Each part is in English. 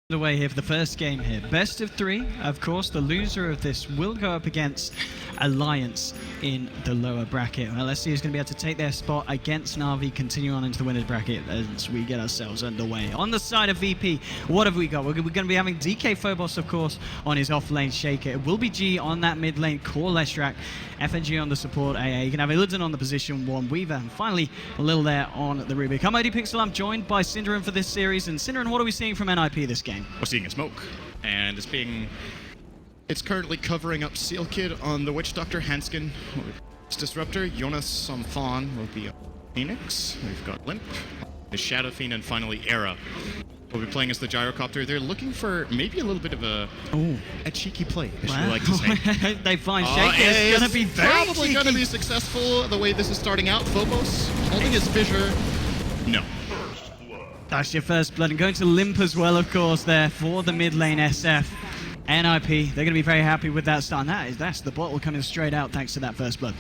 Away here for the first game here. Best of 3. Of course, the loser of this will go up against Alliance in the lower bracket. Well, let's see who's going to be able to take their spot against Na'Vi, continue on into the winners bracket as we get ourselves underway. On the side of VP, what have we got? We're going to be having DK Phobos, of course, on his off-lane Shaker. It will be G on that mid lane, Core Leshrac, FNG on the support AA. You can have Illidan on the position 1, Weaver, and finally a little there on the Rubik. I'm ODPixel, I'm joined by Synderen for this series. And Synderen, what are we seeing from NIP this game? We're seeing a smoke, and it's currently covering up Seal Kid on the Witch Doctor, Hanskin, Disruptor, Jonas on Fawn will be Phoenix, we've got Limp, the Shadow Fiend, and finally Era will be playing as the Gyrocopter. They're looking for maybe a little bit of a cheeky play, as you like to say. They find Shaker is going to be probably going to be successful the way this is starting out. Phobos holding his fissure. No. That's your first blood, and going to Limp as well, of course, there for the mid lane SF. NIP, they're going to be very happy with that start, and that's the bottle coming straight out thanks to that first blood.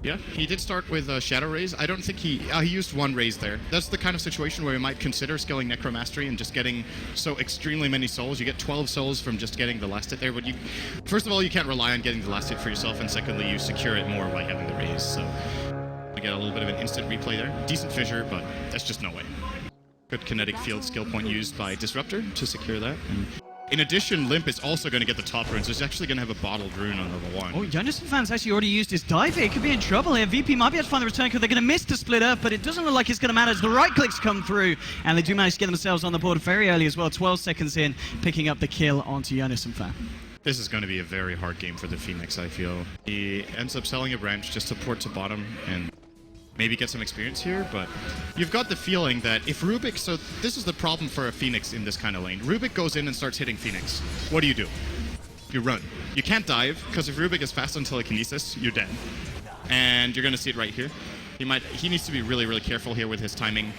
Yeah, he did start with Shadow Raise. I don't think he used one raise there. That's the kind of situation where you might consider scaling Necromastery and just getting so extremely many souls. You get 12 souls from just getting the last hit there, but first of all, you can't rely on getting the last hit for yourself, and secondly, you secure it more by having the raise, so we get a little bit of an instant replay there. Decent fissure, but that's just no way. Good kinetic field skill point used by Disruptor to secure that. And in addition, Limp is also going to get the top runes. He's actually going to have a bottled rune on level 1. Oh, Jonathan fans actually already used his dive here. He could be in trouble here. VP might be able to find the return code. They're going to miss the split up, but it doesn't look like it's going to matter as the right clicks come through, and they do manage to get themselves on the board very early as well. 12 seconds in, picking up the kill onto Jonas and Fan. This is going to be a very hard game for the Phoenix, I feel. He ends up selling a branch just to port to bottom and maybe get some experience here, but you've got the feeling that if Rubik, so this is the problem for a Phoenix in this kind of lane. Rubik goes in and starts hitting Phoenix. What do? You run. You can't dive, because if Rubik is fast on telekinesis, you're dead. And you're going to see it right here. He needs to be really, really careful here with his timing.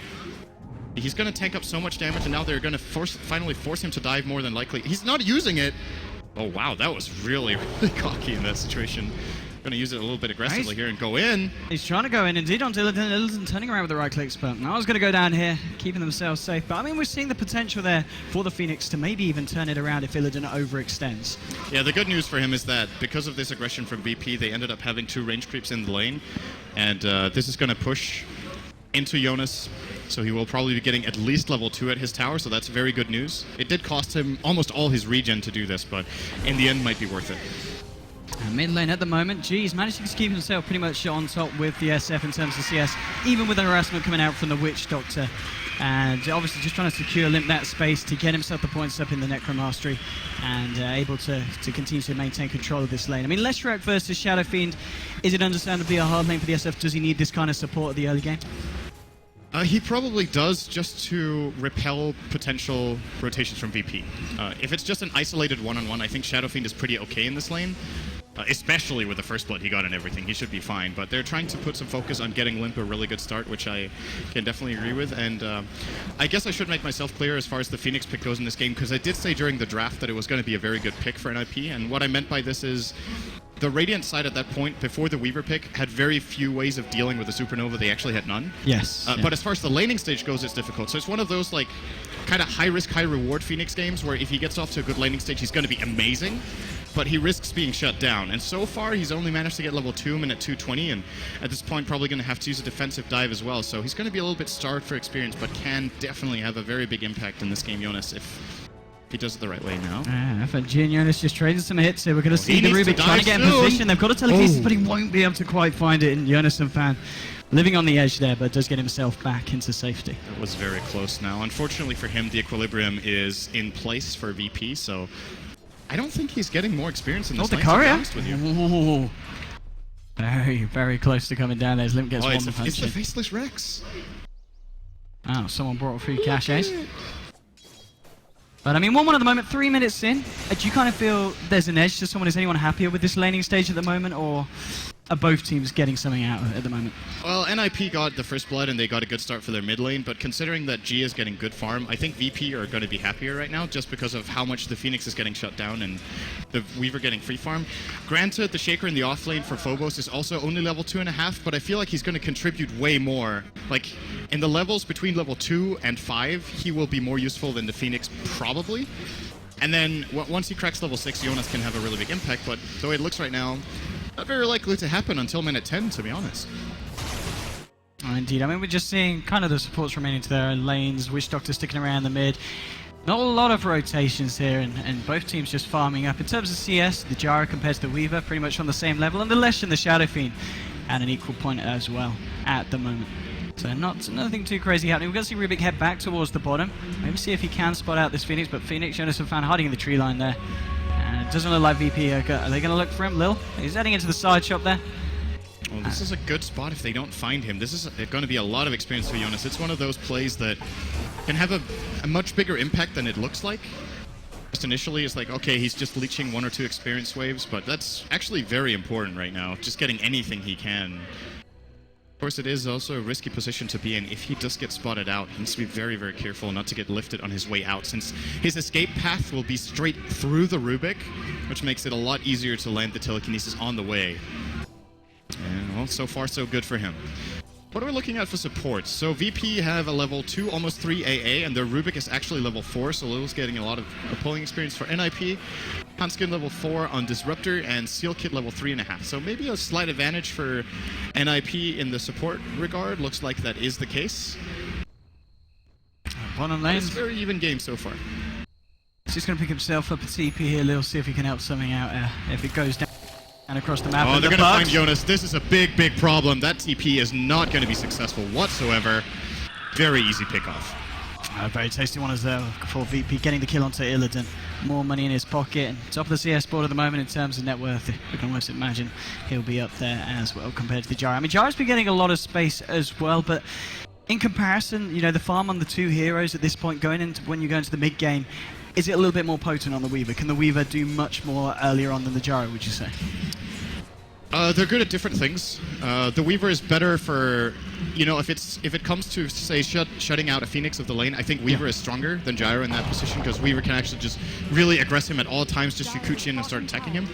He's going to tank up so much damage, and now they're going to finally force him to dive more than likely. He's not using it. Oh, wow, that was really, really cocky in that situation. Going to use it a little bit aggressively here and go in. He's trying to go in, indeed, on Illidan turning around with the right clicks, but now he's going to go down here, keeping themselves safe. But I mean, we're seeing the potential there for the Phoenix to maybe even turn it around if Illidan overextends. Yeah, the good news for him is that because of this aggression from VP, they ended up having 2 range creeps in the lane, and this is going to push into Jonas, so he will probably be getting at least level 2 at his tower, so that's very good news. It did cost him almost all his regen to do this, but in the end might be worth it. Mid lane at the moment, G's managing to keep himself pretty much on top with the SF in terms of CS, even with an harassment coming out from the Witch Doctor. And obviously just trying to secure Limp that space to get himself the points up in the Necromastery and able to continue to maintain control of this lane. I mean, Leshrac versus Shadow Fiend, is it understandably a hard lane for the SF? Does he need this kind of support at the early game? He probably does, just to repel potential rotations from VP. If it's just an isolated one-on-one, I think Shadow Fiend is pretty okay in this lane. Especially with the first blood he got and everything, he should be fine. But they're trying to put some focus on getting Limp a really good start, which I can definitely agree with. And I guess I should make myself clear as far as the Phoenix pick goes in this game, because I did say during the draft that it was going to be a very good pick for NIP. And what I meant by this is the Radiant side at that point, before the Weaver pick, had very few ways of dealing with the Supernova. They actually had none. Yes. Yeah. But as far as the laning stage goes, it's difficult. So it's one of those like kind of high-risk, high-reward Phoenix games where if he gets off to a good laning stage, he's going to be amazing. But he risks being shut down. And so far, he's only managed to get level 2 at 220, and at this point, probably going to have to use a defensive dive as well. So he's going to be a little bit starved for experience, but can definitely have a very big impact in this game, Jonas, if he does it the right way now. FNG and Jonas just trading some hits here. We're going to see the Rubik trying to get in position. They've got a telekinesis, but he won't be able to quite find it. And Jonas and Fan living on the edge there, but does get himself back into safety. That was very close now. Unfortunately for him, the equilibrium is in place for VP, so I don't think he's getting more experience in this lane, to be honest with you. Ooh. Very, very close to coming down there as Limp gets one punch. It's the Faceless Rex. Oh, someone brought a few caches. But I mean, 1-1 at the moment, 3 minutes in. Do you kind of feel there's an edge to someone? Is anyone happier with this laning stage at the moment, or are both teams getting something out of it at the moment? Well, NIP got the first blood and they got a good start for their mid lane, but considering that G is getting good farm, I think VP are going to be happier right now just because of how much the Phoenix is getting shut down and the Weaver getting free farm. Granted, the Shaker in the off lane for Phobos is also only level 2.5, but I feel like he's going to contribute way more. Like, In the levels between level 2 and 5, he will be more useful than the Phoenix, probably. And then once he cracks level 6, Jonas can have a really big impact, but the way it looks right now, not very likely to happen until minute 10, to be honest. Oh, indeed. I mean, we're just seeing kind of the supports remaining to their own lanes, Witch Doctor sticking around the mid. Not a lot of rotations here, and both teams just farming up. In terms of CS, the Gyro compared to the Weaver, pretty much on the same level, and the Lesh and the Shadow Fiend at an equal point as well at the moment. So nothing too crazy happening. We're going to see Rubik head back towards the bottom. Maybe see if he can spot out this Phoenix, but Phoenix, Jonas have found hiding in the tree line there. And it doesn't look like VP are they going to look for him? Lil? He's heading into the side shop there. Well, this is a good spot if they don't find him. This is going to be a lot of experience for Jonas. It's one of those plays that can have a much bigger impact than it looks like. Just initially, it's like, okay, he's just leeching 1 or 2 experience waves, but that's actually very important right now. Just getting anything he can. Of course, it is also a risky position to be in. If he does get spotted out, he needs to be very, very careful not to get lifted on his way out, since his escape path will be straight through the Rubik, which makes it a lot easier to land the telekinesis on the way. And, well, so far so good for him. What are we looking at for supports? So VP have a level 2, almost 3 AA, and their Rubik is actually level 4, so Lil's getting a lot of pulling experience for NIP. Hanskin level 4 on Disruptor, and Seal Kit level 3.5. So maybe a slight advantage for NIP in the support regard. Looks like that is the case. Bottom lane. It's a very even game so far. He's just going to pick himself up a TP here, Lil, see if he can help something out if it goes down. And across the map. Oh, they're going to find Jonas. This is a big, big problem. That TP is not going to be successful whatsoever. Very easy pickoff. A very tasty one as well for VP, getting the kill onto Illidan. More money in his pocket. Top of the CS board at the moment in terms of net worth. We can almost imagine he'll be up there as well compared to the Gyro. I mean, Gyro's been getting a lot of space as well, but in comparison, you know, the farm on the 2 heroes at this point, going into when you go into the mid game, is it a little bit more potent on the Weaver? Can the Weaver do much more earlier on than the Gyro, would you say? They're good at different things. The Weaver is better for, you know, if it comes to, say, shutting out a Phoenix of the lane, I think Weaver is stronger than Gyro in that position, because Weaver can actually just really aggress him at all times, just Yukuchi in and start attacking him.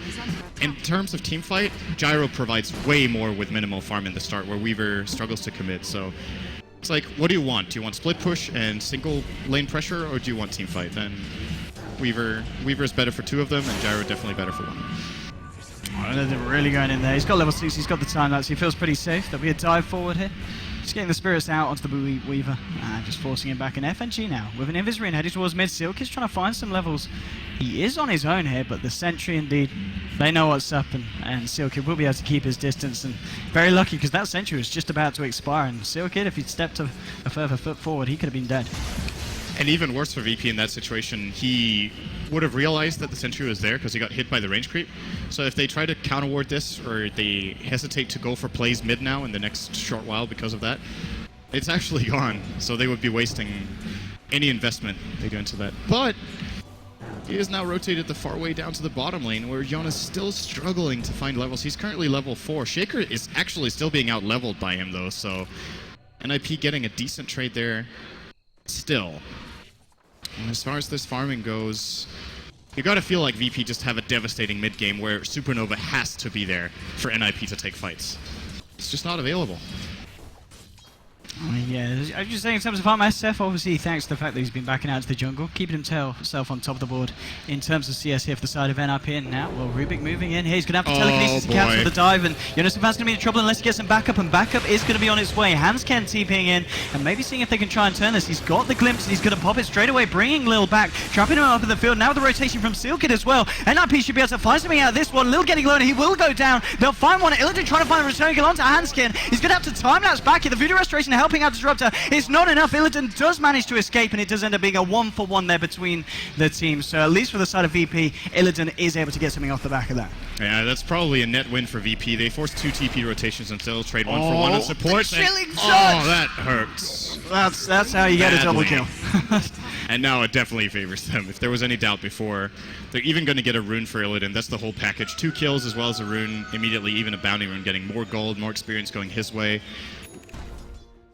In terms of teamfight, Gyro provides way more with minimal farm in the start, where Weaver struggles to commit, so it's like, what do you want? Do you want split push and single lane pressure, or do you want teamfight? Then Weaver is better for 2 of them, and Gyro definitely better for 1. Oh, they're really going in there. He's got level 6, he's got the time lapse, he feels pretty safe. There'll be a dive forward here. Just getting the spirits out onto the Weaver, just forcing him back in FNG now. With an Invis Ring heading towards mid, Silk is trying to find some levels. He is on his own here, but the Sentry indeed, they know what's up, and Silkid will be able to keep his distance, and very lucky because that Sentry was just about to expire, and Silkid, if he'd stepped a further foot forward, he could have been dead. And even worse for VP in that situation, he would have realized that the Sentry was there because he got hit by the range creep. So if they try to counter-ward this, or they hesitate to go for plays mid now in the next short while because of that, it's actually gone. So they would be wasting any investment they go into that. But he is now rotated the far way down to the bottom lane, where Jonas is still struggling to find levels. He's currently level 4. Shaker is actually still being out-leveled by him, though, so NIP getting a decent trade there still. And as far as this farming goes, you gotta feel like VP just have a devastating mid-game where Supernova has to be there for NIP to take fights. It's just not available. Yeah, I was just saying in terms of farm, SF, obviously thanks to the fact that he's been backing out to the jungle, keeping himself on top of the board in terms of CS here for the side of NIP. And now, well, Rubik moving in here, he's going to have to telekinesis to cancel the dive, and Jonas Van's going to be in trouble unless he gets some backup, and backup is going to be on its way. Hansken TPing in, and maybe seeing if they can try and turn this. He's got the glimpse, and he's going to pop it straight away, bringing Lil back, trapping him up in the field. Now the rotation from Silkid as well. NIP should be able to find something out of this one. Lil getting low, and he will go down. They'll find one. Illidan trying to find a return kill onto Hansken. He's going to have to time-lapse back here. The Voodoo Restoration helping out Disruptor. It's not enough. Illidan does manage to escape, and it does end up being a 1-for-1 there between the teams. So at least for the side of VP, Illidan is able to get something off the back of that. Yeah, that's probably a net win for VP. They forced 2 TP rotations and still trade 1 for 1 on support. Chilling shot! Oh, that hurts. That's how you get a double kill. And now it definitely favors them. If there was any doubt before, they're even going to get a rune for Illidan. That's the whole package. 2 kills as well as a rune immediately, even a bounty rune, getting more gold, more experience going his way.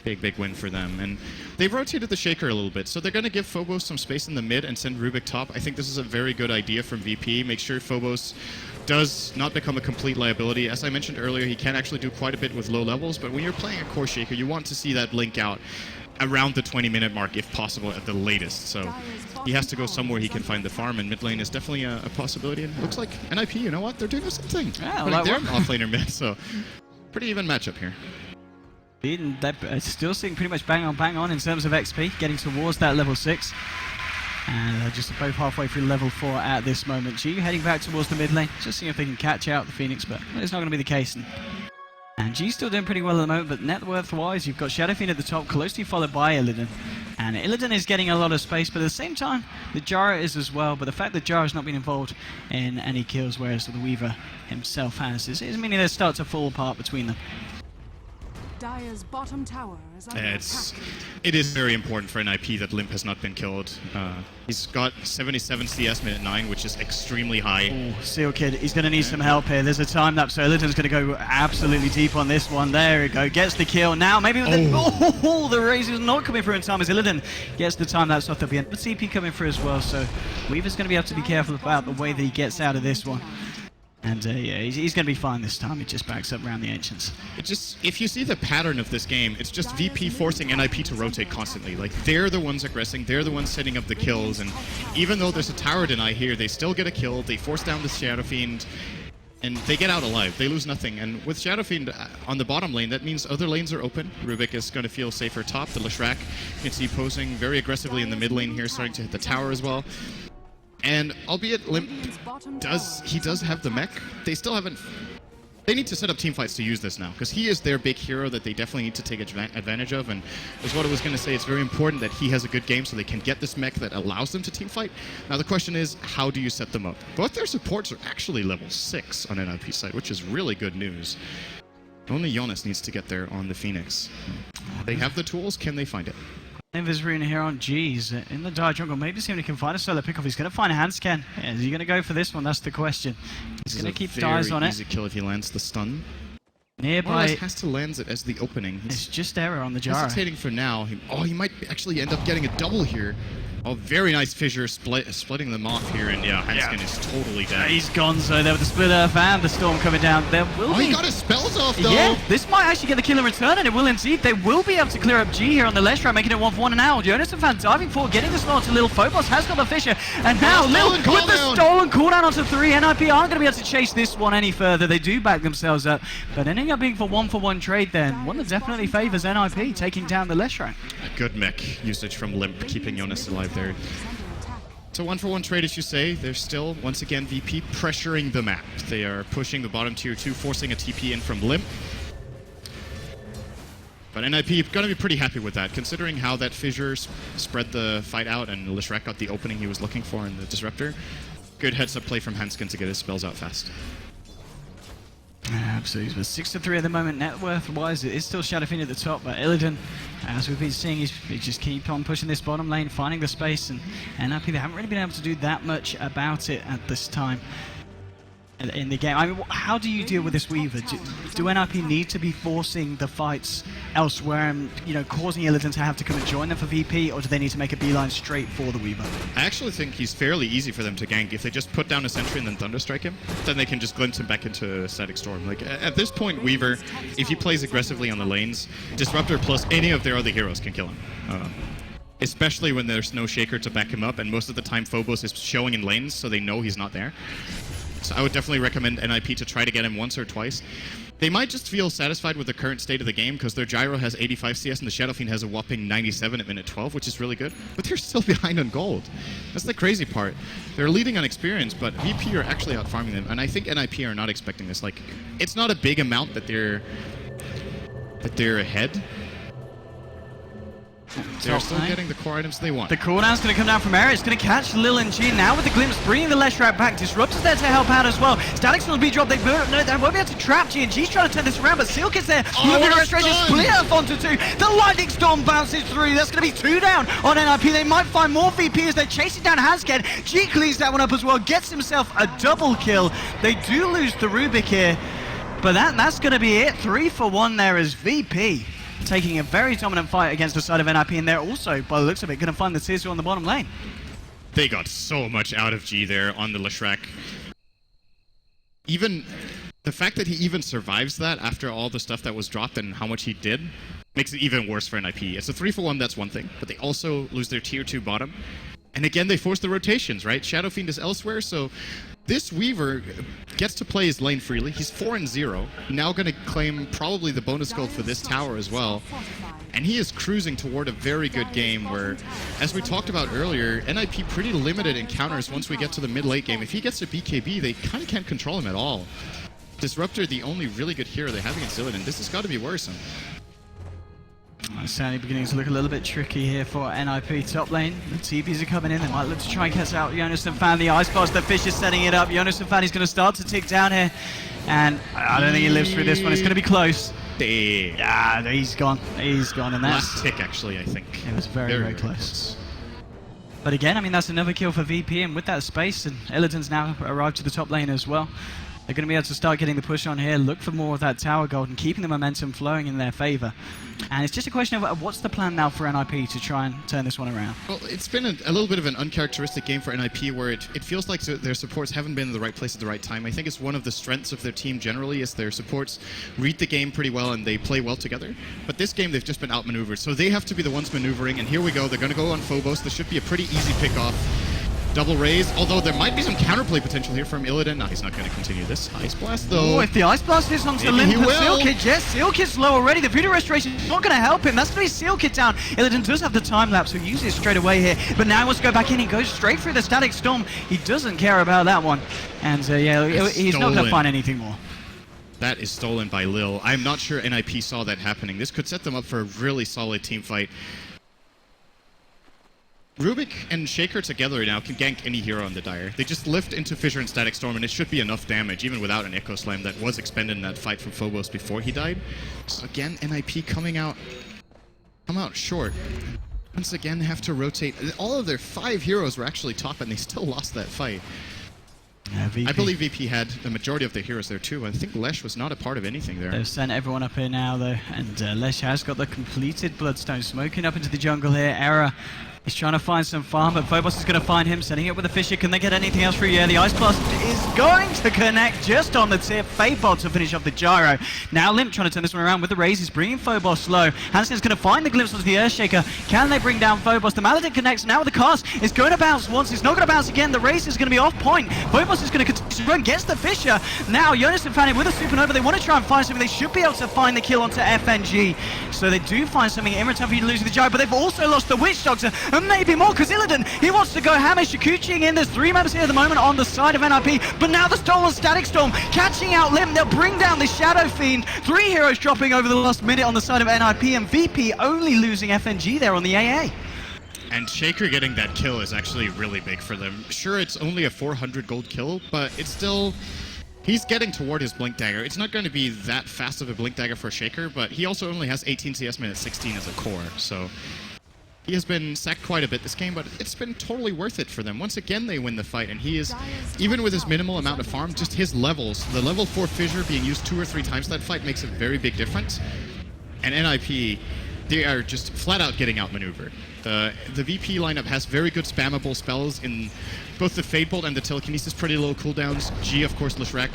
Big win for them. And they've rotated the Shaker a little bit, so they're going to give Phobos some space in the mid and send Rubik top. I think this is a very good idea from VP. Make sure Phobos does not become a complete liability. As I mentioned earlier, he can actually do quite a bit with low levels, but when you're playing a core Shaker, you want to see that blink out around the 20-minute mark, if possible, at the latest. So he has to go somewhere he can find the farm, and mid lane is definitely a possibility. And it looks like NIP, you know what? They're doing the same thing. Yeah, Like they're off laner mid, so pretty even matchup here. They're still sitting pretty much bang on in terms of XP, getting towards that level 6. And they're just both halfway through level 4 at this moment. G heading back towards the mid lane, just seeing if they can catch out the Phoenix, but it's not going to be the case. And G's still doing pretty well at the moment, but net worth-wise, you've got Shadowfiend at the top, closely followed by Illidan. And Illidan is getting a lot of space, but at the same time, the Jara is as well. But the fact that Jara's not been involved in any kills, whereas the Weaver himself has, is meaning they start to fall apart between them. Dire's bottom tower is under attack. It is very important for NIP that Limp has not been killed. He's got 77 CS minute 9, which is extremely high. Oh, Seal Kid, he's going to need some help here. There's a time lapse, so Illidan's going to go absolutely deep on this one. There we go, gets the kill. Now maybe with the raise is not coming through in time as Illidan gets the time lapse off the end. But CP coming through as well, so Weaver's going to be able to be careful about the way that he gets out of this one. And yeah, he's going to be fine this time. He just backs up around the Ancients. It just, if you see the pattern of this game, it's just VP forcing NIP to rotate constantly. Like, they're the ones aggressing, they're the ones setting up the kills, and even though there's a tower deny here, they still get a kill, they force down the Shadowfiend, and they get out alive. They lose nothing. And with Shadowfiend on the bottom lane, that means other lanes are open. Rubik is going to feel safer top. The Leshrac, you can see posing very aggressively in the mid lane here, starting to hit the tower as well. And albeit Limp does have the mech, they still haven't. They need to set up team fights to use this now, because he is their big hero that they definitely need to take advantage of. And as what I was going to say, it's very important that he has a good game so they can get this mech that allows them to team fight. Now the question is, how do you set them up? Both their supports are actually level 6 on NIP side, which is really good news. Only Jonas needs to get there on the Phoenix. They have the tools, can they find it? Invis Rune here on G's in the Dire jungle. Maybe see if he can find a solo pickoff. He's going to find a hand scan. Yeah, is he going to go for this one? That's the question. He's going to keep eyes on it. Easy kill if he lands the stun. Nearby. Has to land it as the opening. It's just error on the Jara. Hesitating for now. He might actually end up getting a double here. Oh, very nice fissure, splitting them off here, and yeah, Hanskin is totally dead. He's gone, so there with the split earth and the storm coming down. There will be... he got his spells off, though! Yeah, this might actually get the kill in return, and it will indeed. They will be able to clear up G here on the Leshrac, making it 1-for-1 and now. Jonas and Fan diving forward, getting the slot to Lil Phobos, has got the fissure, and now Lil with the stolen cooldown onto 3. NIP aren't going to be able to chase this one any further. They do back themselves up, but ending up being for 1-for-1 trade then. One that definitely favors NIP, taking down the Leshrac. A good mech usage from Limp, keeping Jonas alive there. It's a 1-for-1 trade, as you say. They're still, once again, VP pressuring the map. They are pushing the bottom tier 2, forcing a TP in from Limp. But NIP going to be pretty happy with that, considering how that fissure spread the fight out and Leshrac got the opening he was looking for in the Disruptor. Good heads-up play from Hanskin to get his spells out fast. Absolutely, but 6-3 at the moment. Net worth-wise, it is still Shadowfiend at the top, but Illidan, as we've been seeing, he just keep on pushing this bottom lane, finding the space, and NIP, they haven't really been able to do that much about it at this time in the game. I mean, how do you deal with this Weaver? Do NIP need to be forcing the fights elsewhere and, you know, causing Illidan to have to come and join them for VP, or do they need to make a beeline straight for the Weaver? I actually think he's fairly easy for them to gank. If they just put down a sentry and then Thunderstrike him, then they can just glimpse him back into Static Storm. Like, at this point, Weaver, if he plays aggressively on the lanes, Disruptor plus any of their other heroes can kill him. Especially when there's no Shaker to back him up, and most of the time Phobos is showing in lanes, so they know he's not there. So I would definitely recommend NIP to try to get him once or twice. They might just feel satisfied with the current state of the game because their Gyro has 85 CS and the Shadowfiend has a whopping 97 at minute 12, which is really good. But they're still behind on gold. That's the crazy part. They're leading on experience, but VP are actually out farming them. And I think NIP are not expecting this. Like, it's not a big amount that they're ahead. They're still getting the core items they want. The cooldown's going to come down from Area. It's going to catch Lil and G now with the glimpse, bringing the Leshrac back. Disruptor's there to help out as well. Static's will be dropped. They won't be able to trap G, and G's trying to turn this around, but Silk is there. Looking at restoration, split up onto 2. The Lightning Storm bounces through. That's going to be 2 down on NIP. They might find more VP as they're chasing down Hansken. G cleans that one up as well, gets himself a double kill. They do lose the Rubik here, but that's going to be it. 3-for-1 there as VP taking a very dominant fight against the side of NIP, and they're also, by the looks of it, going to find the tier 2 on the bottom lane. They got so much out of G there on the Leshrac. Even the fact that he even survives that after all the stuff that was dropped and how much he did makes it even worse for NIP. It's a 3-for-1, that's one thing, but they also lose their tier 2 bottom. And again, they force the rotations, right? Shadow Fiend is elsewhere, so this Weaver gets to play his lane freely. He's 4-0, now going to claim probably the bonus gold for this tower as well. And he is cruising toward a very good game where, as we talked about earlier, NIP pretty limited encounters once we get to the mid-late game. If he gets to BKB, they kind of can't control him at all. Disruptor, the only really good hero they have against Illidan. This has got to be worrisome. Certainly beginning to look a little bit tricky here for NIP top lane. The TPs are coming in. They might look to try and catch out Jonas and Fan. The Ice Blast, the Fish is setting it up. Jonas and Fan is going to start to tick down here. And I don't think he lives through this one. It's going to be close. Damn. Yeah, he's gone. He's gone. And that's... Last tick, actually, I think. It was very, very close. But again, I mean, that's another kill for VP. And with that space, and Illidan's now arrived to the top lane as well. They're going to be able to start getting the push on here, look for more of that tower gold and keeping the momentum flowing in their favor. And it's just a question of what's the plan now for NIP to try and turn this one around? Well, it's been a little bit of an uncharacteristic game for NIP where it feels like their supports haven't been in the right place at the right time. I think it's one of the strengths of their team generally is their supports read the game pretty well and they play well together. But this game, they've just been outmaneuvered. So they have to be the ones maneuvering, and here we go. They're going to go on Phobos. This should be a pretty easy pick-off. Double raise, although there might be some counterplay potential here from Illidan. No, he's not going to continue this. Ice Blast, though. Oh, if the Ice Blast is onto the limb for Sealkid, yes, Sealkid's low already. The Voodoo Restoration is not going to help him. That's going to be Sealkid down. Illidan does have the time lapse, so he uses it straight away here. But now he wants to go back in. He goes straight through the Static Storm. He doesn't care about that one. And yeah, he's not going to find anything more. That is stolen by Lil. I'm not sure NIP saw that happening. This could set them up for a really solid team fight. Rubik and Shaker together now can gank any hero on the Dire. They just lift into Fissure and Static Storm, and it should be enough damage, even without an Echo Slam that was expended in that fight from Phobos before he died. So again, NIP come out short. Once again, have to rotate. All of their 5 heroes were actually top, and they still lost that fight. Yeah, I believe VP had the majority of their heroes there too. I think Lesh was not a part of anything there. They've sent everyone up here now, though, and Lesh has got the completed Bloodstone smoking up into the jungle here. Error. He's trying to find some farm, but Phobos is going to find him, setting it with a Fissure. Can they get anything else through? Yeah, the Ice Blast is going to connect just on the tip. Fadebot to finish off the gyro. Now Limp trying to turn this one around with the raise. He's bringing Phobos low. Hansen's going to find the glimpse onto the Earthshaker. Can they bring down Phobos? The Maledicte connects now with the cast. It's going to bounce once. It's not going to bounce again. The race is going to be off point. Phobos is going to continue to run. Gets the Fissure. Now Jonas and Fanny with a Supernova. They want to try and find something. They should be able to find the kill onto FNG. So they do find something in return for you to lose the gyro, but they've also lost the Witch Doctor and maybe more, because Illidan, he wants to go hammer. Shikuchiing in. There's 3 members here at the moment on the side of NIP, but now the stolen Static Storm catching out Lim. They'll bring down the Shadow Fiend. 3 heroes dropping over the last minute on the side of NIP, and VP only losing FNG there on the AA. And Shaker getting that kill is actually really big for them. Sure, it's only a 400 gold kill, but it's still... He's getting toward his Blink Dagger. It's not going to be that fast of a Blink Dagger for Shaker, but he also only has 18 CS minutes, 16 as a core, so... He has been sacked quite a bit this game, but it's been totally worth it for them. Once again, they win the fight, and he is, even with his minimal amount of farm, just his levels, the level 4 Fissure being used 2 or 3 times that fight makes a very big difference. And NIP, they are just flat out getting outmaneuvered. The VP lineup has very good spammable spells in both the Fade Bolt and the Telekinesis, pretty low cooldowns. G, of course, Leshrac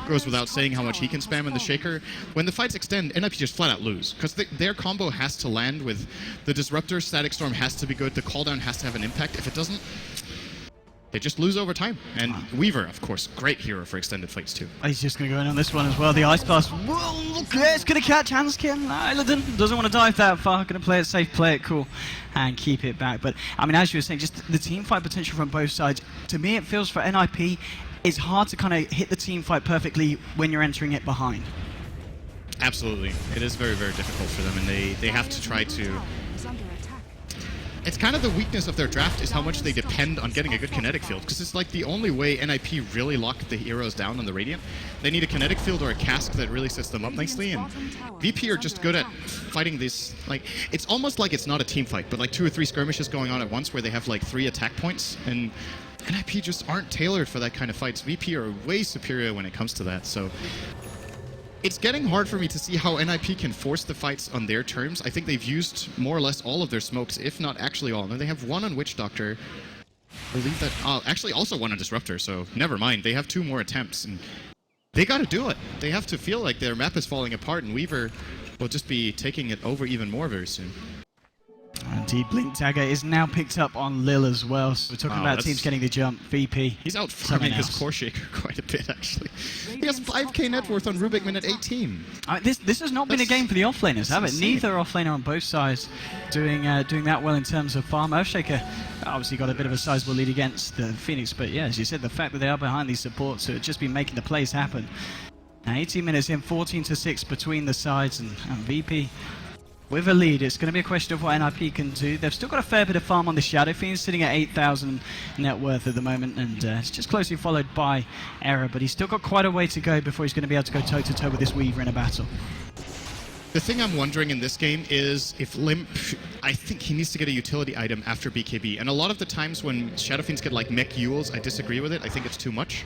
goes without saying how much he can spam in the Shaker. When the fights extend, NIP just flat out lose, because their combo has to land with the Disruptor, Static Storm has to be good, the cooldown has to have an impact. If it doesn't, they just lose over time. And Weaver, of course, great hero for extended fights too. He's just going to go in on this one as well. The Ice Blast, whoa, it's going to catch Hanskin. Illidan doesn't want to dive that far. Going to play it safe, play it cool, and keep it back. But, I mean, as you were saying, just the team fight potential from both sides. To me, it feels for NIP, it's hard to kind of hit the team fight perfectly when you're entering it behind. Absolutely. It is very, very difficult for them, and they have to try to... It's kind of the weakness of their draft is how much they depend on getting a good kinetic field, because it's like the only way NIP really lock the heroes down on the Radiant. They need a kinetic field or a cask that really sets them up nicely, and VP are just good at fighting these, like, it's almost like it's not a team fight, but like 2 or 3 skirmishes going on at once where they have like 3 attack points, and NIP just aren't tailored for that kind of fights. VP are way superior when it comes to that, so... it's getting hard for me to see how NIP can force the fights on their terms. I think they've used more or less all of their smokes, if not actually all. And they have one on Witch Doctor. I believe that... actually also one on Disruptor, so never mind. They have 2 more attempts, and they gotta do it. They have to feel like their map is falling apart, and Weaver will just be taking it over even more very soon. Indeed, Blink Dagger is now picked up on Lil as well. So we're talking about teams getting the jump. VP. He's out farming his Core Shaker quite a bit, actually. He has 5k net worth on Rubik minute 18. This has not been a game for the offlaners, have it? Neither offlaner on both sides doing that well in terms of farm. Earthshaker obviously got a bit of a sizable lead against the Phoenix, but yeah, as you said, the fact that they are behind these supports, so it's just been making the plays happen. Now 18 minutes in, 14-6 between the sides, and VP with a lead. It's going to be a question of what NIP can do. They've still got a fair bit of farm on the Shadow Fiend, sitting at 8,000 net worth at the moment, and it's just closely followed by Error, but he's still got quite a way to go before he's going to be able to go toe-to-toe with this Weaver in a battle. The thing I'm wondering in this game is if Limp, I think he needs to get a utility item after BKB, and a lot of the times when Shadow Fiends get like mech Yules, I disagree with it. I think it's too much.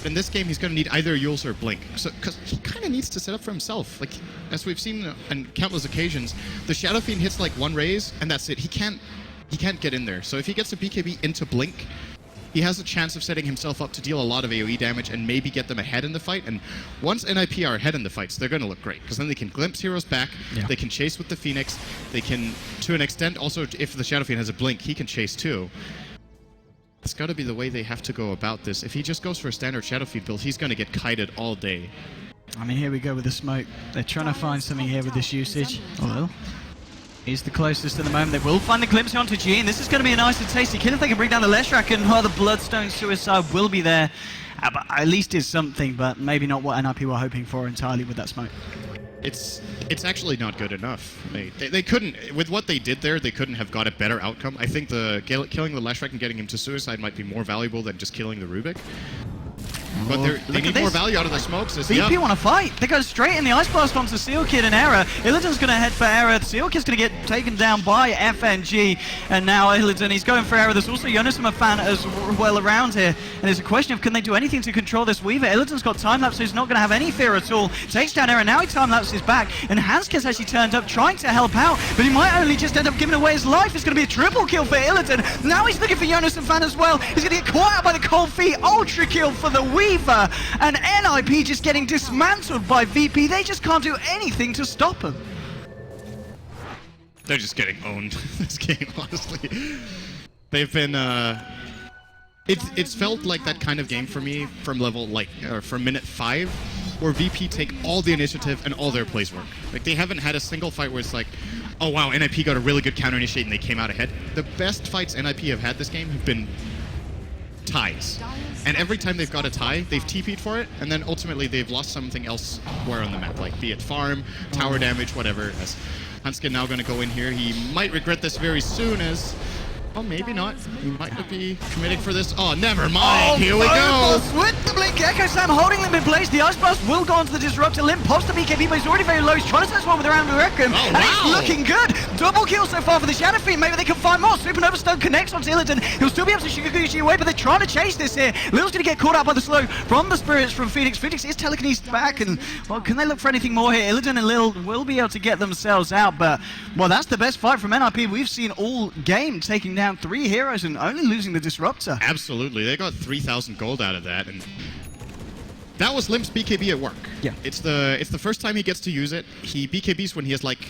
In this game, he's going to need either Yules or Blink, because he kind of needs to set up for himself. Like, as we've seen on countless occasions, the Shadow Fiend hits like 1 raise, and that's it. He can't get in there. So if he gets a BKB into Blink, he has a chance of setting himself up to deal a lot of AoE damage and maybe get them ahead in the fight. And once NIP are ahead in the fights, they're going to look great, because then they can glimpse heroes back, they can chase with the Phoenix, they can, to an extent, also, if the Shadow Fiend has a Blink, he can chase too. It's got to be the way they have to go about this. If he just goes for a standard Shadow Fiend build, he's going to get kited all day. I mean, here we go with the smoke. They're trying to find something here with this usage. Well, he's the closest at the moment. They will find the glimpse onto G, and this is going to be a nice and tasty kill if they can bring down the Leshrac, and the Bloodstone Suicide will be there. But at least it's something, but maybe not what NIP were hoping for entirely with that smoke. It's actually not good enough. They couldn't, with what they did there, they couldn't have got a better outcome. I think killing the Leshrac and getting him to suicide might be more valuable than just killing the Rubik. But they need more value out of the smokes. VP want to fight. They go straight in the Ice Blast onto Seal Kid and Error. Illidan's going to head for Error. Seal Kid's going to get taken down by FNG. And now Illidan, he's going for Error. There's also Jonas and Mafan as well around here. And it's a question of can they do anything to control this Weaver. Illidan's got time lapse, so he's not going to have any fear at all. Takes down Error. Now he time lapses back. And Hanskes actually turned up trying to help out. But he might only just end up giving away his life. It's going to be a triple kill for Illidan. Now he's looking for Jonas and Mafan as well. He's going to get caught out by the cold feet. Ultra kill for the Weaver. And NIP just getting dismantled by VP. They just can't do anything to stop him. They're just getting owned this game, honestly. They've been, it's felt like that kind of game for me from from minute 5, where VP take all the initiative and all their plays work. Like, they haven't had a single fight where it's like, oh wow, NIP got a really good counter initiate and they came out ahead. The best fights NIP have had this game have been ties. And every time they've got a tie, they've TP'd for it, and then ultimately they've lost something elsewhere on the map, like be it farm, tower damage, whatever. As Hanskin now going to go in here, he might regret this very soon as... Oh, maybe not. He might not be committing for this. Oh, never mind. Here we go. With the Blink Echo Slam holding Limp in place. The Ice Blast will go onto the Disruptor. Limp pops the BKB, but he's already very low. He's trying to set one with around the Requiem. Oh, and it's looking good. Double kill so far for the Shadow Fiend. Maybe they can find more. Supernova Stone connects onto Illidan. He'll still be able to Shiguguchi away, but they're trying to chase this here. Lil's going to get caught out by the slow from the Spirits from Phoenix. Phoenix is telekinesis back, and, well, can they look for anything more here? Illidan and Lil will be able to get themselves out, but, well, that's the best fight from NIP we've seen all game, taking down 3 heroes and only losing the Disruptor. Absolutely. They got 3,000 gold out of that, and that was Limp's BKB at work. Yeah. It's the first time he gets to use it. He BKBs when he has, like,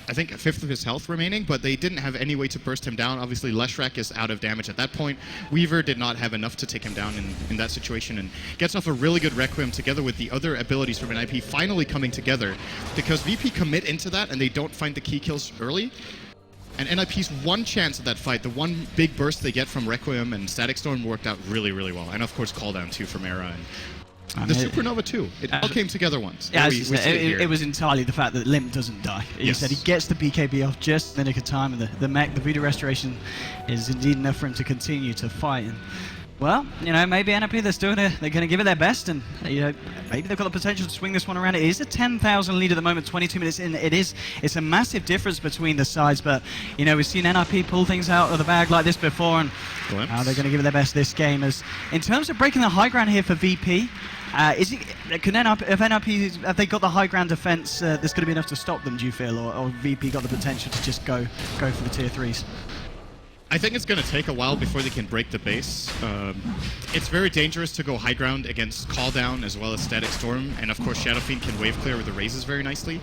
I think a 5th of his health remaining, but they didn't have any way to burst him down. Obviously, Leshrac is out of damage at that point. Weaver did not have enough to take him down in that situation, and gets off a really good Requiem together with the other abilities from NIP finally coming together, because VP commit into that and they don't find the key kills early. And NIP's one chance at that fight, the one big burst they get from Requiem and Static Storm, worked out really, really well. And of course, Call Down too from Era. And the Supernova too. It all came together once. Yeah, it was entirely the fact that Limp doesn't die. He said he gets the BKB off just in the nick of time, and the mech, the Voodoo Restoration, is indeed enough for him to continue to fight. And, Well, you know, maybe NRP, they're going to give it their best, and you know, maybe they've got the potential to swing this one around. It is a 10,000 lead at the moment, 22 minutes in. It's a massive difference between the sides, but you know, we've seen NRP pull things out of the bag like this before, and they're going to give it their best this game. As in terms of breaking the high ground here for VP, have they got the high ground defense that's going to be enough to stop them? Do you feel, or VP got the potential to just go for the tier 3s? I think it's going to take a while before they can break the base. It's very dangerous to go high ground against Call Down as well as Static Storm, and of course Shadow Fiend can wave clear with the raises very nicely.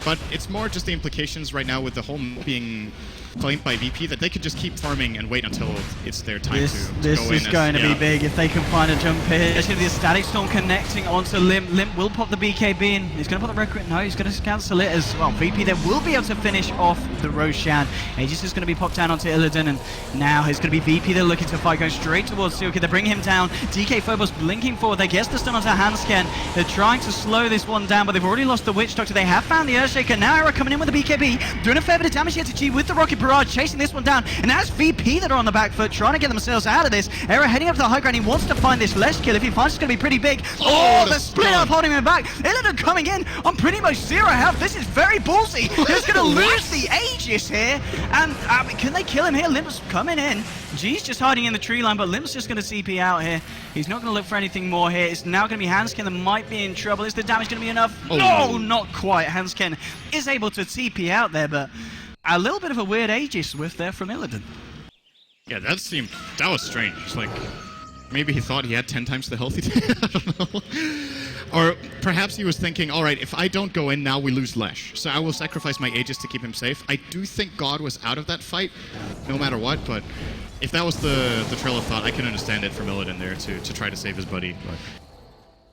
But it's more just the implications right now with the home being claimed by VP that they could just keep farming and wait until it's their time to go in. This is going to be big if they can find a jump here. Especially the Static Storm connecting onto Limp. Limp will pop the BKB in. He's going to put the Recruit. No, he's going to cancel it as well. VP there will be able to finish off the Roshan. Aegis is going to be popped down onto Illidan, and now it's going to be VP they're looking to fight, going straight towards Sealkid. They bring him down. DK Phobos blinking forward. They get the stun onto Hansken. They're trying to slow this one down, but they've already lost the Witch Doctor. They have found the Earthshaker. Now Era coming in with the BKB, doing a fair bit of damage here to G with the Rocket Barrage, chasing this one down. And that's VP that are on the back foot, trying to get themselves out of this. Era heading up to the high ground. He wants to find this Lesh kill. If he finds it's going to be pretty big. Oh, the split up holding him back. Illidan coming in on pretty much 0 health. This is very ballsy. He's going to lose the Aegis here. And can they kill him here? Limp's coming in. G's just hiding in the tree line, but Limp's just going to CP out here. He's not going to look for anything more here. It's now going to be Hansken that might be in trouble. Is the damage going to be enough? Oh. No, not quite. Hansken is able to TP out there, but a little bit of a weird Aegis whiff there from Illidan. Yeah, that was strange. It's like, maybe he thought he had 10 times the health he did. I don't know. Or perhaps he was thinking, all right, if I don't go in now, we lose Lesh. So I will sacrifice my Aegis to keep him safe. I do think God was out of that fight, no matter what, but if that was the trail of thought, I can understand it from Illidan there to try to save his buddy. But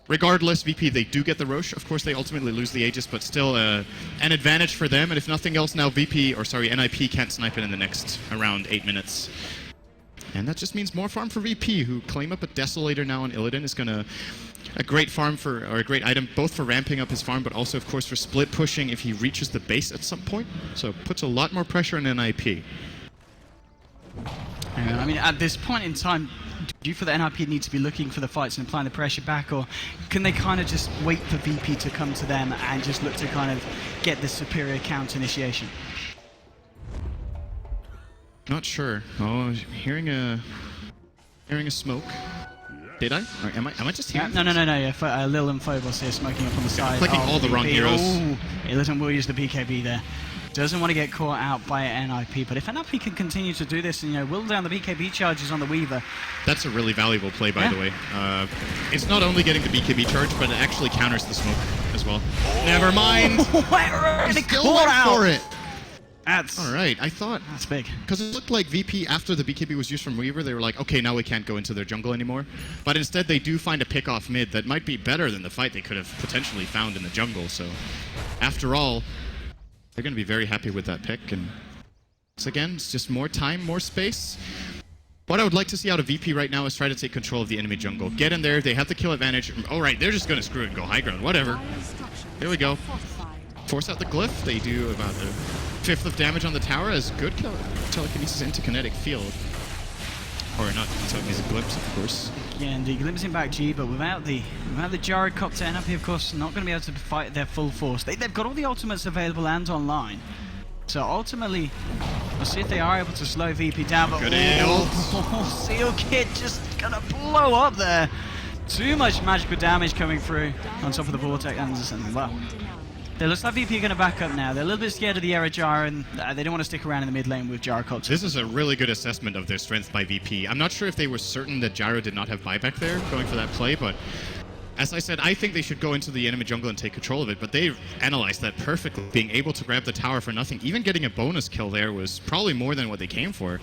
regardless, VP, they do get the Rosh. Of course, they ultimately lose the Aegis, but still an advantage for them. And if nothing else, now NIP can't snipe it in the next around 8 minutes. And that just means more farm for VP, who claim up a Desolator now on Illidan. Is going to a great farm or a great item, both for ramping up his farm, but also, of course, for split pushing if he reaches the base at some point. So puts a lot more pressure on NIP. I mean, at this point in time, do you feel that NIP need to be looking for the fights and applying the pressure back, or can they kind of just wait for VP to come to them and just look to kind of get the superior counter initiation? Not sure. Oh, hearing a smoke. Did I? Or am I just hearing? No. Yeah, Lil and Phobos here smoking up on the side. Clicking all the wrong heroes. Oh, Illidan will use the BKB there. Doesn't want to get caught out by NIP, but if NIP can continue to do this and, you know, whittle down the BKB charges on the Weaver. That's a really valuable play, by the way. It's not only getting the BKB charge, but it actually counters the smoke as well. Never mind. They still went for it. That's all right. I thought that's big, because it looked like VP after the BKB was used from Weaver, they were like, okay, now we can't go into their jungle anymore. But instead, they do find a pick off mid that might be better than the fight they could have potentially found in the jungle. So, after all, they're going to be very happy with that pick. And once again, it's just more time, more space. What I would like to see out of VP right now is try to take control of the enemy jungle. Get in there. They have the kill advantage. All right, they're just going to screw it and go high ground. Whatever. Here we go. Force out the glyph. They do about a fifth of damage on the tower as good telekinesis into kinetic field. Or not telekinesis, glimpse, of course. Yeah, indeed, glimpsing back G, but without the gyrocopter, NIP, of course, not going to be able to fight their full force. They've got all the ultimates available and online. So ultimately, we'll see if they are able to slow VP down. But good Sealkid just gonna blow up there. Too much magical damage coming through on top of the Vortex, and well, it looks like VP are going to back up now. They're a little bit scared of the Era Gyro, and they don't want to stick around in the mid lane with Gyrocopter. This is a really good assessment of their strength by VP. I'm not sure if they were certain that Gyro did not have buyback there, going for that play, but as I said, I think they should go into the enemy jungle and take control of it, but they've analyzed that perfectly. Being able to grab the tower for nothing, even getting a bonus kill there was probably more than what they came for.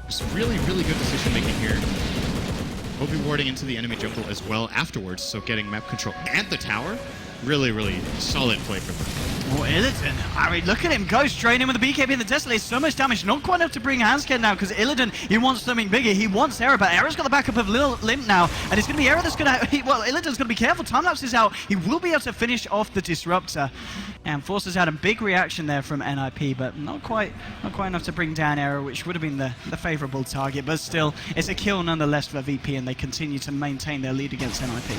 It's really, really good decision making here. Will be warding into the enemy jungle as well afterwards, so getting map control and the tower. Really, really solid play for them. Oh, Illidan. I mean, look at him go straight in with the BKB and the Desolator. So much damage. Not quite enough to bring Hansken now because Illidan, he wants something bigger. He wants Era, but Era's got the backup of Lil Limp now. And it's going to be Era that's going to... Well, Illidan's going to be careful. Time lapse is out. He will be able to finish off the Disruptor. And Forces had a big reaction there from NIP, but not quite enough to bring down Arrow, which would have been the favourable target. But still, it's a kill nonetheless for VP, and they continue to maintain their lead against NIP.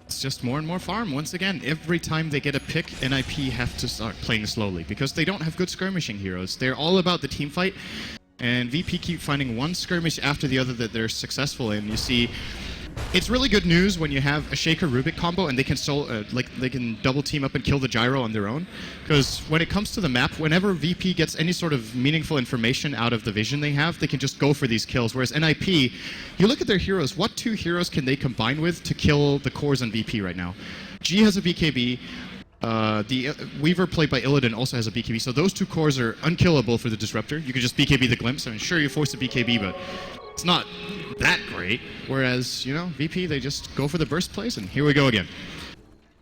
It's just more and more farm. Once again, every time they get a pick, NIP have to start playing slowly because they don't have good skirmishing heroes. They're all about the team fight, and VP keep finding one skirmish after the other that they're successful in. You see, it's really good news when you have a Shaker Rubik combo and they can they can double team up and kill the gyro on their own. Because when it comes to the map, whenever VP gets any sort of meaningful information out of the vision they have, they can just go for these kills. Whereas NIP, you look at their heroes, what two heroes can they combine with to kill the cores on VP right now? G has a BKB. The Weaver played by Illidan also has a BKB, so those two cores are unkillable for the Disruptor. You could just BKB the Glimpse. I mean, sure, you force the BKB, but it's not that great. Whereas, you know, VP, they just go for the burst plays, and here we go again.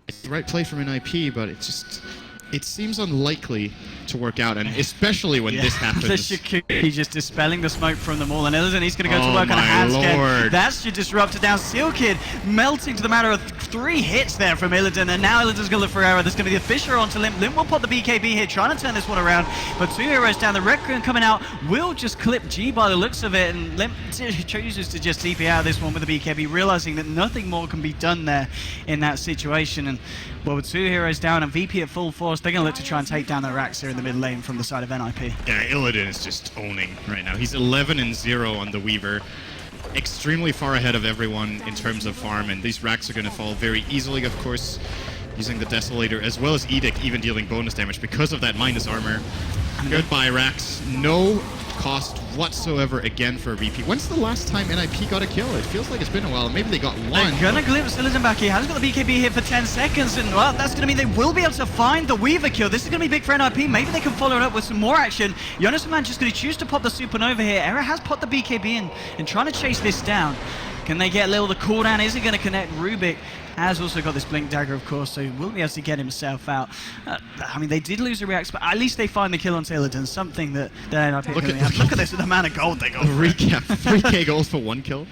It's the right play from NIP, but it seems unlikely to work out, and especially when this happens. The Shikiri just dispelling the smoke from them all, and Illidan, he's going to go to work on a Hanscan. That's your Disruptor down. Seal Kid melting to the matter of 3 hits there from Illidan, and now Illidan's going to look for Arrow. There's going to be the Fisher onto Limp. Limp will pop the BKB here, trying to turn this one around, but 2 heroes down. The Requiem coming out will just clip G by the looks of it, and Limp chooses to just TP out of this one with the BKB, realizing that nothing more can be done there in that situation. And well, with 2 heroes down and VP at full force, they're going to look to try and take down the Rax here in the mid lane from the side of NIP. Yeah, Illidan is just owning right now. He's 11-0 on the Weaver. Extremely far ahead of everyone in terms of farm, and these Rax are going to fall very easily, of course, using the Desolator, as well as Edict even dealing bonus damage because of that minus armor. Goodbye, Rax. No cost whatsoever again for VP. When's the last time NIP got a kill? It feels like it's been a while. Maybe they got one. They're gonna glimpse Illidan back here. Has got the BKB here for 10 seconds, and well, that's gonna mean they will be able to find the Weaver kill. This is gonna be big for NIP. Maybe they can follow it up with some more action. Jonas Man just gonna choose to pop the Supernova here. Era has popped the BKB in and trying to chase this down. Can they get a little the cooldown? Is it gonna connect? Rubik has also got this Blink Dagger, of course, so he will be able to get himself out. I mean, they did lose a React, but at least they find the kill on Illidan, something that NIP Look at this, the amount of gold they got. Recap, 3k gold for 1 kill.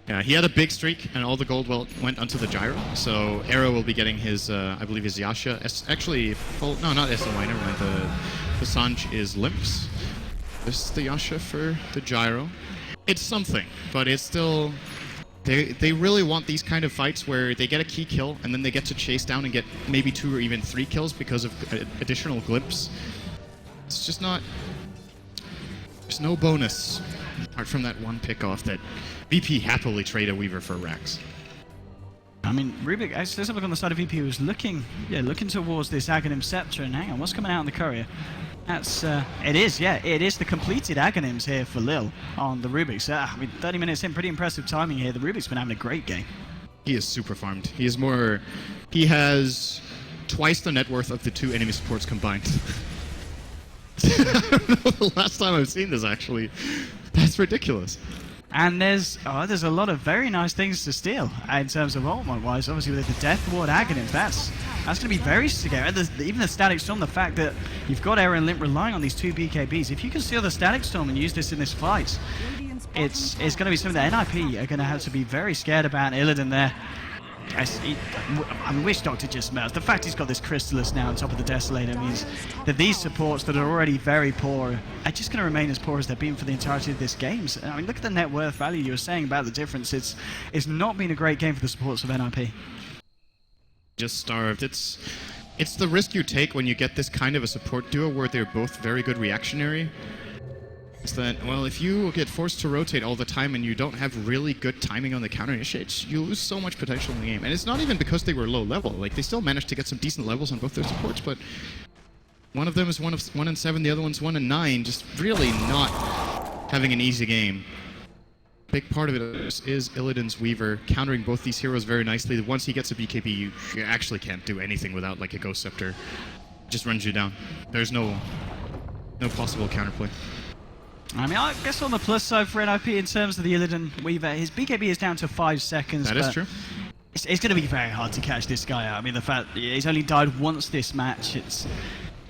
Yeah, he had a big streak, and all the gold went onto the gyro. So Arrow will be getting his, I believe, his Yasha. Actually, no, not SLY, never mind. The Sanj is Limps. This is the Yasha for the gyro. It's something, but it's still... They really want these kind of fights where they get a key kill and then they get to chase down and get maybe 2 or even 3 kills because of additional glimpse. It's just not... There's no bonus apart from that one pick-off that VP happily trade a Weaver for Rax. I mean, Rubik, let's have a look on the side of VP, who's looking towards this Aghanim Scepter, and hang on, what's coming out in the courier? That's, it is the completed Aghanims here for Lil on the Rubik's. I mean, 30 minutes in, pretty impressive timing here. The Rubik's been having a great game. He is super farmed. He has twice the net worth of the 2 enemy supports combined. I don't know the last time I've seen this, actually. That's ridiculous. And there's a lot of very nice things to steal in terms of ultimate-wise. Obviously, with the Death Ward Aghanims, that's going to be very scary. Even the Static Storm, the fact that you've got Era and Limp relying on these 2 BKBs. If you can steal the Static Storm and use this in this fight, it's going to be something that NIP are going to have to be very scared about. Illidan there. I wish Doctor just smells. The fact he's got this Crystallis now on top of the Desolator means that these supports that are already very poor are just going to remain as poor as they've been for the entirety of this game. So, I mean, look at the net worth value you were saying about the difference. It's not been a great game for the supports of NIP. Just starved. It's the risk you take when you get this kind of a support duo where they're both very good reactionary. It's that, well, if you get forced to rotate all the time and you don't have really good timing on the counter initiates, you lose so much potential in the game. And it's not even because they were low level. Like, they still managed to get some decent levels on both their supports, but one of them is 1 in 7, the other one's 1 in 9, just really not having an easy game. Big part of it is Illidan's Weaver countering both these heroes very nicely. Once he gets a BKB, you actually can't do anything without, like, a Ghost Scepter. It just runs you down. There's no possible counterplay. I mean, I guess on the plus side for NIP in terms of the Illidan Weaver, his BKB is down to 5 seconds. That is true. It's going to be very hard to catch this guy out. I mean, the fact he's only died once this match,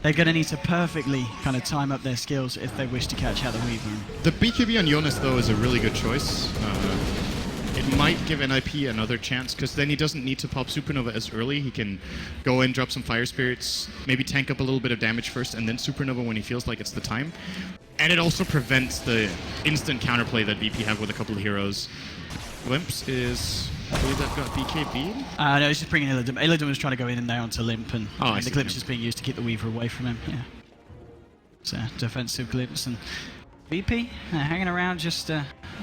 they're going to need to perfectly kind of time up their skills if they wish to catch out the Weaver. The BKB on Jonas, though, is a really good choice. It might give NIP another chance, because then he doesn't need to pop Supernova as early. He can go in, drop some Fire Spirits, maybe tank up a little bit of damage first, and then Supernova when he feels like it's the time. And it also prevents the instant counterplay that VP have with a couple of heroes. Limps is... I believe that got BKB. No, he's just bringing Illidan. Illidan was trying to go in there onto Limp, and the glimpse him. is being used to keep the Weaver away from him. Yeah. So, defensive glimpse, and VP hanging around just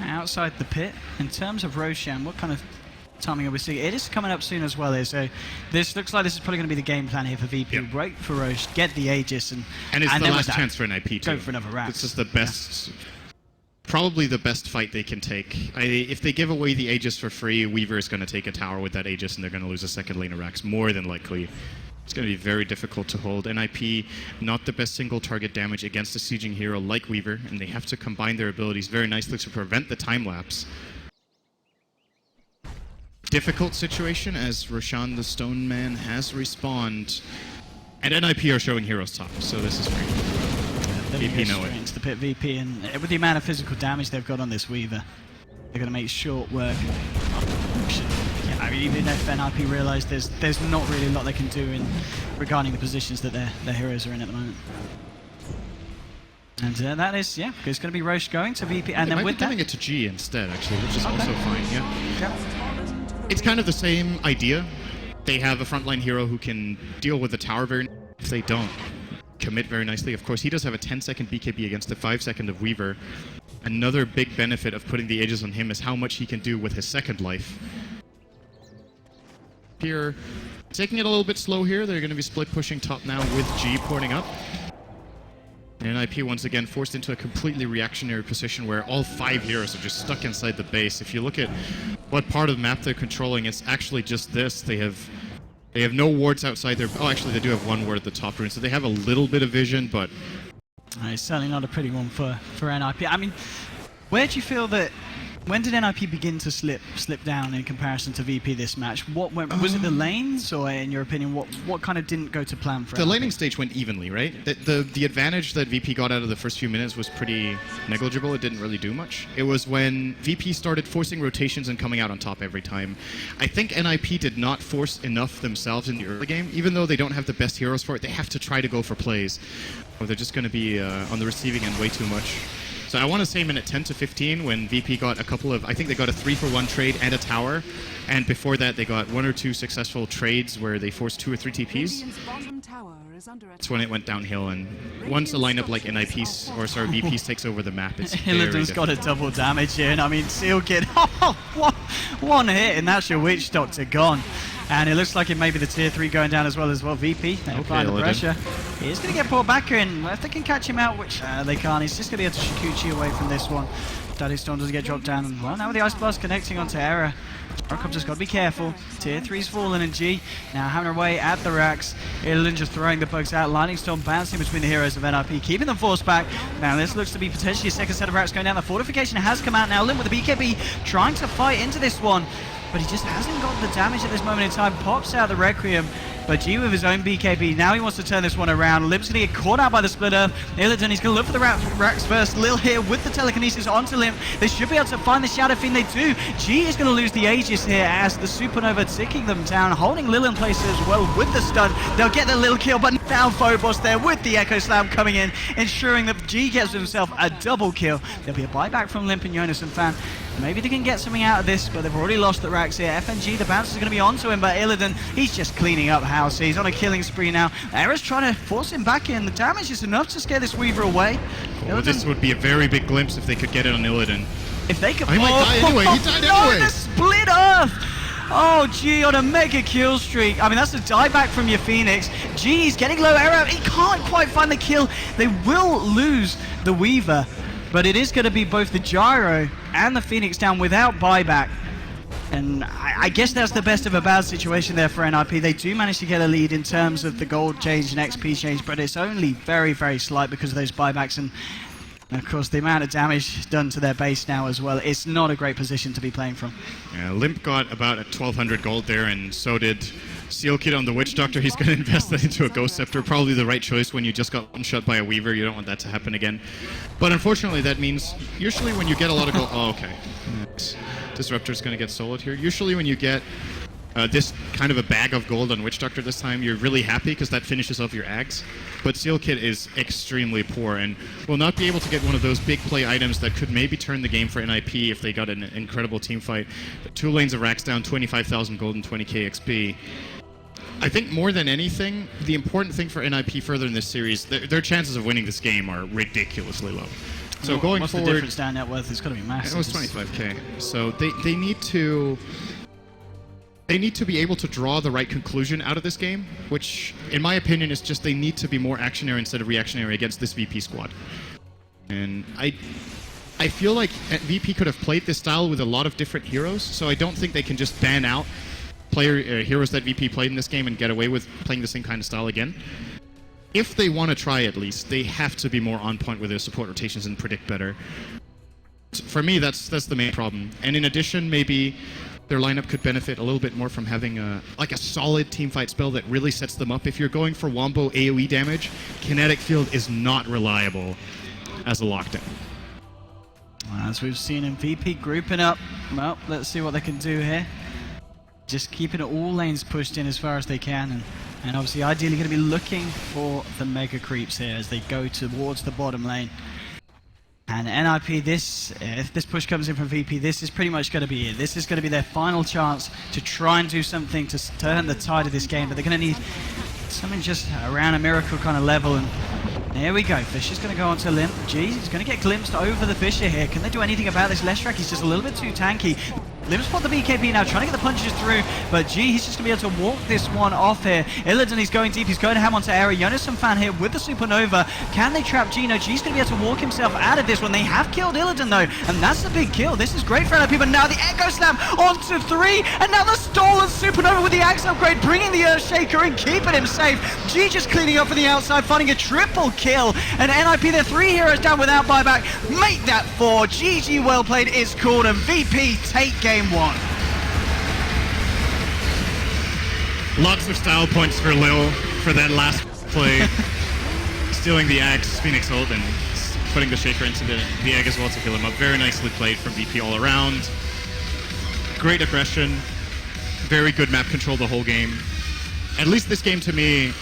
outside the pit. In terms of Roshan, what kind of timing are we seeing? It is coming up soon as well here, so this looks like this is probably going to be the game plan here for VP. Yep. Wait for Roche, get the Aegis, and it's the then last chance for NIP too. Go for another Rax. This is the best... Probably the best fight they can take. If they give away the Aegis for free, Weaver is going to take a tower with that Aegis, and they're going to lose a second lane of Rax, more than likely. It's going to be very difficult to hold. NIP, not the best single target damage against a sieging hero like Weaver, and they have to combine their abilities very nicely to prevent the time lapse. Difficult situation as Roshan the Stone Man has respawned, and NIP are showing heroes top, so this is great. VP know it. Into the pit VP, and with the amount of physical damage they've got on this Weaver, they're going to make short work. Yeah, I mean, even if NIP realise there's not really a lot they can do regarding the positions that their heroes are in at the moment. And that is, yeah, it's going to be Roche going to VP, and then with that, giving it to G instead, actually, which is also fine. Yeah. Yeah. It's kind of the same idea. They have a frontline hero who can deal with the tower very. If they don't, commit very nicely. Of course, he does have a 10-second BKB against the 5-second of Weaver. Another big benefit of putting the Aegis on him is how much he can do with his second life. Here, taking it a little bit slow here. They're going to be split pushing top now with G porting up. And NIP once again forced into a completely reactionary position where all 5 heroes are just stuck inside the base. If you look at what part of the map they're controlling, it's actually just this. They have no wards outside their... Oh, actually, they do have one ward at the top rune, so they have a little bit of vision, but... It's certainly not a pretty one for NIP. I mean, where do you feel that... When did NIP begin to slip down in comparison to VP this match? What went, was it the lanes, or in your opinion, what kind of didn't go to plan for The NIP? laning stage went evenly, right? The advantage that VP got out of the first few minutes was pretty negligible. It didn't really do much. It was when VP started forcing rotations and coming out on top every time. I think NIP did not force enough themselves in the early game. Even though they don't have the best heroes for it, they have to try to go for plays, or they're just going to be on the receiving end way too much. So I want to say minute 10 to 15 when VP got a couple of, I think they got a 3-for-1 trade and a tower, and before that they got 1 or 2 successful trades where they forced 2 or 3 TPs. That's when it went downhill, and once a lineup like NIP's, or sorry, VP's takes over the map, it's Illidan's got a double damage here, and I mean, Seal Kid, one hit, and that's your Witch Doctor gone. And it looks like it may be the tier 3 going down as well. VP, they're applying the pressure. He's going to get pulled back in. If they can catch him out, which they can't, he's just going to be able to Shikuchi away from this one. Daddy Storm doesn't get dropped down. Well, now with the Ice Blast connecting onto Error. Oricop just got to be careful. Tier 3's fallen, and G now hammering away at the Rax. Illidan just throwing the bugs out. Lightning Storm bouncing between the heroes of NIP, keeping them forced back. Now this looks to be potentially a second set of Rax going down. The fortification has come out now. Limp with the BKB trying to fight into this one, but he just hasn't got the damage at this moment in time. Pops out the Requiem, but G with his own BKB. Now he wants to turn this one around. Limp's going to get caught out by the split earth. Illidan, he's going to look for the Rax first. Lil here with the telekinesis onto Limp. They should be able to find the Shadow Fiend. They do. G is going to lose the Aegis here as the Supernova ticking them down, holding Lil in place as well with the stun. They'll get the Lil kill, but now Phobos there with the Echo Slam coming in, ensuring that G gets himself a double kill. There'll be a buyback from Limp and Jonas and Fan. Maybe they can get something out of this, but they've already lost the Rax here. FNG, the bounce is going to be onto him, but Illidan, he's just cleaning up house. He's on a killing spree now. Era's trying to force him back in. The damage is enough to scare this Weaver away. Oh, this would be a very big glimpse if they could get it on Illidan. If they could... He might die anyway. He died anyway. The split earth! Oh, G on a mega kill streak. I mean, that's a dieback from your Phoenix. G's getting low arrow. He can't quite find the kill. They will lose the Weaver, but it is going to be both the Gyro and the Phoenix down without buyback. And I guess that's the best of a bad situation there for NIP. They do manage to get a lead in terms of the gold change and XP change, but it's only very, very slight because of those buybacks. And of course, the amount of damage done to their base now as well. It's not a great position to be playing from. Yeah, Limp got about 1,200 gold there, and so did Seal Kid on the Witch Doctor. He's going to invest that into a Ghost Scepter. Probably the right choice when you just got one shot by a Weaver. You don't want that to happen again. But unfortunately, that means usually when you get a lot of gold... Oh, okay. Disruptor's going to get soloed here. Usually when you get this kind of a bag of gold on Witch Doctor this time, you're really happy because that finishes off your Ags. But Seal Kit is extremely poor and will not be able to get one of those big play items that could maybe turn the game for NIP if they got an incredible team fight. 2 lanes of racks down, 25,000 gold and 20k XP. I think more than anything, the important thing for NIP further in this series, their chances of winning this game are ridiculously low. So going what's forward, the difference down net worth? It's got to be massive. it was 25k. So they need to be able to draw the right conclusion out of this game, which, in my opinion, is just they need to be more actionary instead of reactionary against this VP squad. And I feel like VP could have played this style with a lot of different heroes, so I don't think they can just ban out heroes that VP played in this game and get away with playing the same kind of style again. If they want to try, at least, they have to be more on point with their support rotations and predict better. For me, that's the main problem. And in addition, maybe their lineup could benefit a little bit more from having a solid teamfight spell that really sets them up. If you're going for Wombo AoE damage, Kinetic Field is not reliable as a lockdown. As we've seen in VP grouping up, well, let's see what they can do here. Just keeping all lanes pushed in as far as they can, and obviously ideally going to be looking for the mega creeps here as they go towards the bottom lane. And NIP, if this push comes in from VP, this is pretty much going to be it. This is going to be their final chance to try and do something to turn the tide of this game, but they're going to need something just around a miracle kind of level. And there we go. Fisher's going to go onto Limp. G is going to get glimpsed over the Fisher here. Can they do anything about this? Leshrac, he's just a little bit too tanky. Limp's spot the BKB now, trying to get the punches through, but G, he's just going to be able to walk this one off here. Illidan, he's going deep, he's going to ham onto Era. Yonasan fan here with the Supernova. Can they trap G? No, G's going to be able to walk himself out of this one. They have killed Illidan though, and that's the big kill. This is great for NIP, but now the Echo Slam onto 3, and now the stolen Supernova with the Axe upgrade, bringing the Earthshaker and keeping him safe. G just cleaning up from the outside, finding a triple kill, and NIP, they're 3 heroes down without buyback. Make that 4. GG, well played, it's called, and VP take game 1. Lots of style points for Lil for that last play. Stealing the Axe, Phoenix ult, and putting the Shaker into the egg as well to kill him up. Very nicely played from VP all around. Great aggression. Very good map control the whole game. At least this game to me